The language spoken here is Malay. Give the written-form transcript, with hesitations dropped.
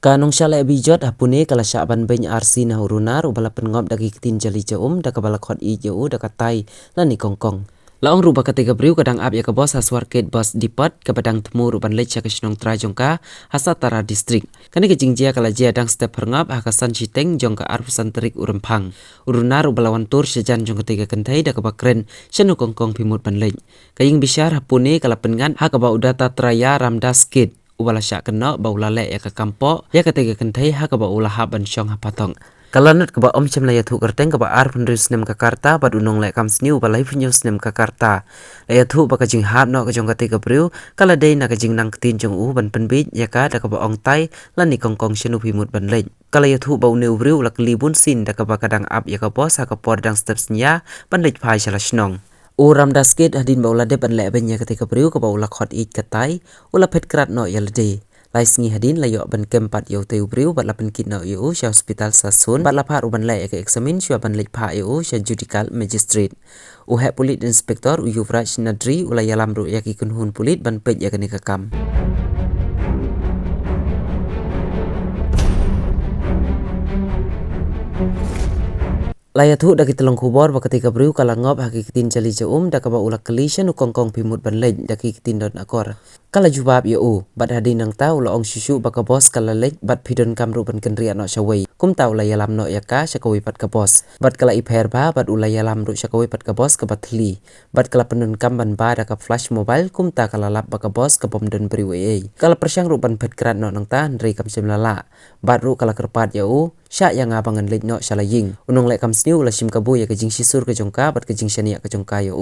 Kanong syala bijot hapune kala syaban beny arsi na hurunar ubala pengop dagi ketin jali jaum da kabala khot I jau da katai lani kongkong. Laong ruba ketiga briu kadang ab ya ke bos haswar ket bos dipot ke badang temu ruban lecha ke sinong trajongka hasatara distrik. Kani ke jingjia kala jia dang step pengop hakasan citeng jongka arpusan terik urempang. Urunar ubalawan tur sejan jong ketiga kentai da kabakren syanu kongkong pimut banlej. Kaying bisyar hapune kala pengan hakaba udata traya ramdas kit. Ubala syak kena baula le ya ke kampok ya ketiga kentai hakaba ulah haban syong hapatong. Kalanut keba om cem laya thu kerteng keba ar pendris nem Jakarta bad unong le kam sniu balai news nem Jakarta. Laya thu ba kajing hab no kajong ketiga priu kala dei na kajing nang ketin jong ban penbit ya ka da keba ong tai lani kongkong syanu pimut ban lej. Kala ya thu ba uneu priu lak libun sin da keba kadang ab ya ka bos ha ka por dang steps nya ban lej phai shala snong. Uram dasket hadin baula de ban le benya ketika priu ka baula khot it katai ula pet krat no yalde lai sngi hadin layo ban kempat yo teu priu bat lapen kit no yo sya hospital sasun bat lapar uban le ke examin sya ban lej pha yo sya judicial magistrate u he polit inspektor u yuvraj nadri ula yalam ru yaki kunhun polit ban pej ya kani kakam. Laya thu daki telong kubor ba ketika briu kala ngop haki ketin jali jaum da kaba ulak kelisha nu kongkong pimut ban lej daki ketin don akor. Kala jubab ya bat hadin nang tau la ong susu ba ka bos kala lej bat pidon kamru ban kenria no syawai. Kum tau la yalam no yaka syakawi pat ka bos. Bat kala ipher ba bat ula yalam ru syakawi pat ka bos ka batli. Bat kala penun kam ban ba da ka flash mobile kum ta kala lap ba ka bos ka bom don briu Kala persyang ru ban pet krat no nang ta ndri kam semlala. Bat ru kala kerpat ya syak yang abangan lej no syalaying. Unong le kam sniu la sim kabu ya kejing sisur ke jongka bat kejing syania ke jongka ya